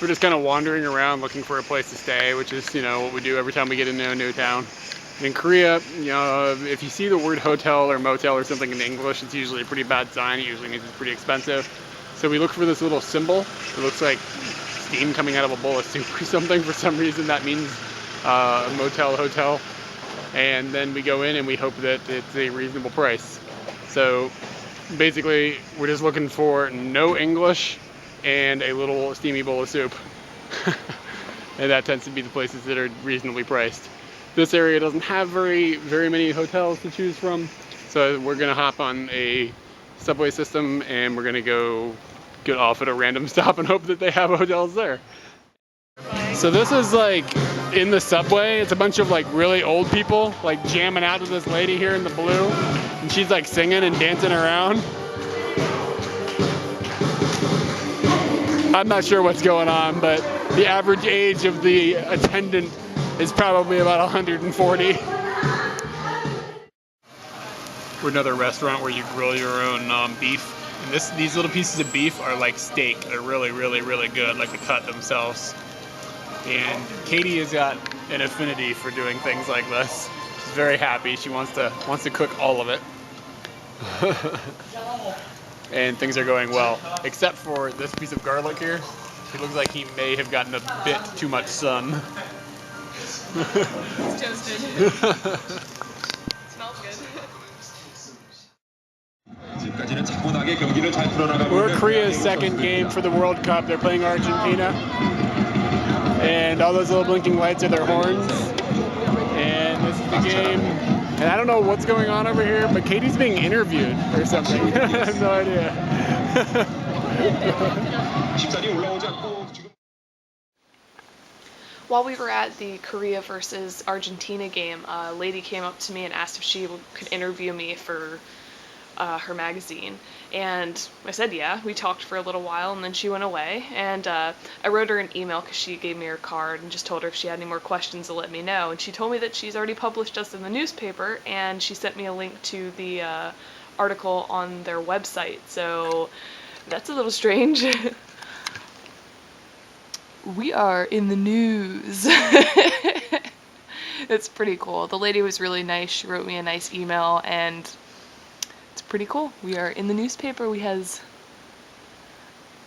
we're just kind of wandering around looking for a place to stay, which is, you know, what we do every time we get into a new town. In Korea, you know, if you see the word hotel or motel or something in English, it's usually a pretty bad sign. It usually means it's pretty expensive. So we look for this little symbol. It looks like steam coming out of a bowl of soup or something. For some reason, that means a motel, hotel. And then we go in and we hope that it's a reasonable price. So basically, we're just looking for no English and a little steamy bowl of soup. And that tends to be the places that are reasonably priced. This area doesn't have very many hotels to choose from, so we're gonna hop on a subway system and we're gonna go get off at a random stop and hope that they have hotels there. So this is like in the subway. It's a bunch of like really old people like jamming out to this lady here in the blue, and she's like singing and dancing around. I'm not sure what's going on, but the average age of the attendant is probably about 140. We're another restaurant where you grill your own beef. And these little pieces of beef are like steak. They're really good, like the cut themselves. And Katie has got an affinity for doing things like this. She's very happy. She wants to cook all of it. And things are going well, except for this piece of garlic here. It looks like he may have gotten a bit too much sun. It's toasted. Smells good. We're at Korea's second game for the World Cup. They're playing Argentina. And all those little blinking lights are their horns. And this is the game. And I don't know what's going on over here, but Katie's being interviewed or something. I have no idea. While we were at the Korea versus Argentina game, a lady came up to me and asked if she could interview me for her magazine. And I said yeah. We talked for a little while and then she went away. And I wrote her an email because she gave me her card and just told her if she had any more questions to let me know. And she told me that she's already published us in the newspaper, and she sent me a link to the article on their website. So that's a little strange. We are in the news. It's pretty cool. The lady was really nice. She wrote me a nice email, and it's pretty cool. We are in the newspaper. We has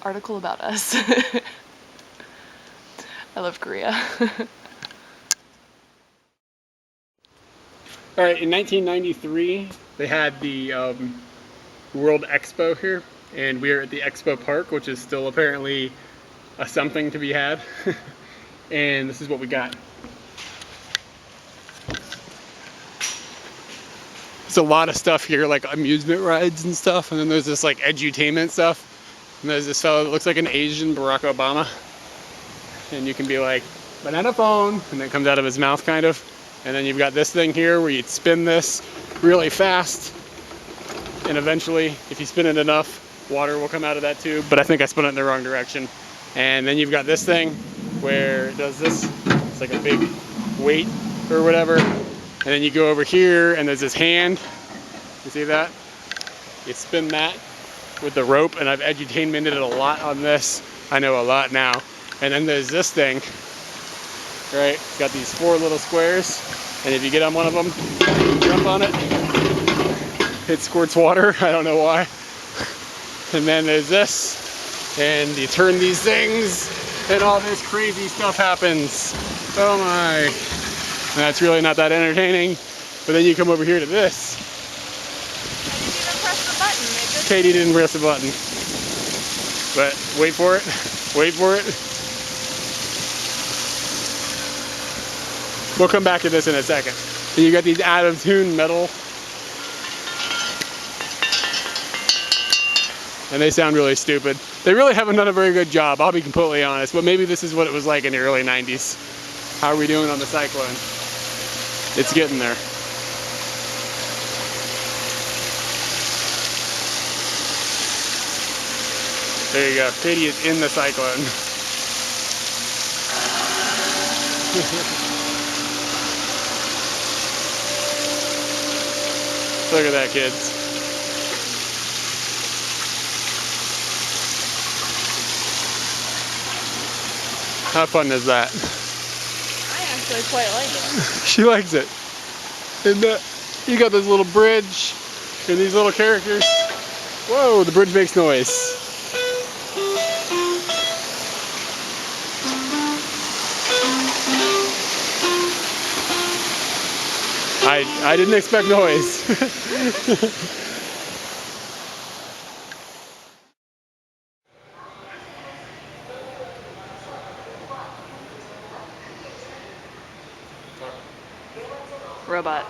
article about us. I love Korea. All right, in 1993, they had the World Expo here, and we are at the Expo Park, which is still apparently a something to be had. And this is what we got. There's a lot of stuff here, like amusement rides and stuff, and then there's this like edutainment stuff. And there's this fellow that looks like an Asian Barack Obama. And you can be like, banana phone, and it comes out of his mouth kind of. And then you've got this thing here where you spin this really fast. And eventually, if you spin it enough, water will come out of that tube. But I think I spun it in the wrong direction. And then you've got this thing where it does this. It's like a big weight or whatever. And then you go over here and there's this hand. You see that? You spin that with the rope, and I've edutainmented it a lot on this. I know a lot now. And then there's this thing, right? It's got these 4 little squares. And if you get on one of them, you jump on it. It squirts water. I don't know why. And then there's this. And you turn these things, and all this crazy stuff happens. Oh my. And that's really not that entertaining. But then you come over here to this. Katie didn't press the button. But wait for it. Wait for it. We'll come back to this in a second. And you got these out of tune metal. And they sound really stupid. They really haven't done a very good job, I'll be completely honest, but maybe this is what it was like in the early 90s. How are we doing on the cyclone? It's getting there. There you go, Katie is in the cyclone. Look at that, kids. How fun is that? I actually quite like it. She likes it. And you got this little bridge and these little characters. Whoa, the bridge makes noise. I didn't expect noise. Robot.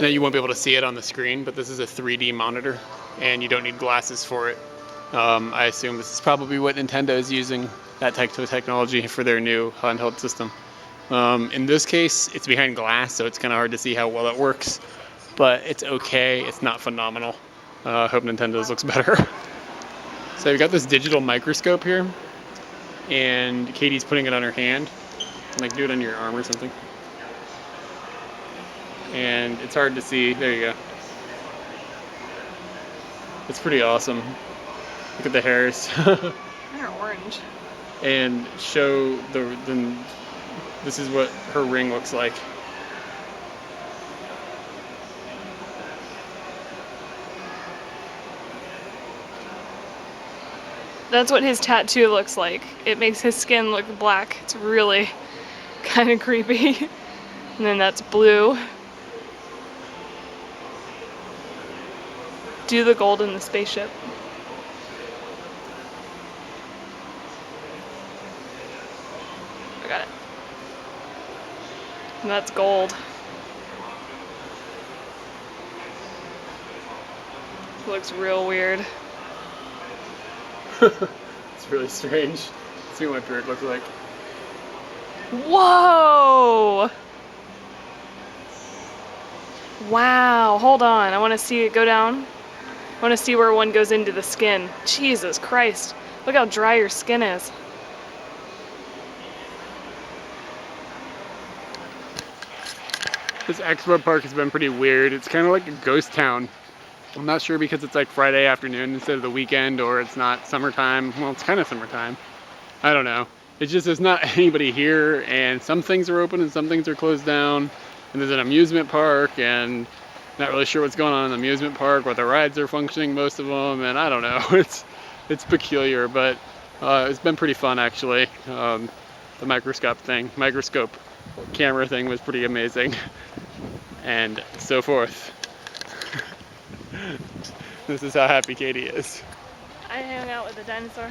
Now you won't be able to see it on the screen, but this is a 3D monitor, and you don't need glasses for it. I assume this is probably what Nintendo is using, that type of technology, for their new handheld system. In this case, it's behind glass, so it's kind of hard to see how well it works, but it's okay. It's not phenomenal. I hope Nintendo's looks better. So you've got this digital microscope here, and Katie's putting it on her hand. Like, do it on your arm or something. And it's hard to see. There you go. It's pretty awesome. Look at the hairs. They're orange. And show this is what her ring looks like. That's what his tattoo looks like. It makes his skin look black. It's really kind of creepy. And then that's blue. Do the gold in the spaceship. I got it. And that's gold. Looks real weird. It's really strange. Let's see what my beard looks like. Whoa! Wow, hold on. I want to see it go down. I want to see where one goes into the skin. Jesus Christ. Look how dry your skin is. This Expo park has been pretty weird. It's kind of like a ghost town. I'm not sure because it's like Friday afternoon instead of the weekend, or it's not summertime. Well, it's kind of summertime. I don't know. It's just there's not anybody here, and some things are open and some things are closed down. And there's an amusement park, and not really sure what's going on in the amusement park, what the rides are functioning, most of them, and I don't know. It's peculiar, but it's been pretty fun actually. The microscope camera thing was pretty amazing, and so forth. This is how happy Katie is. I hang out with a dinosaur.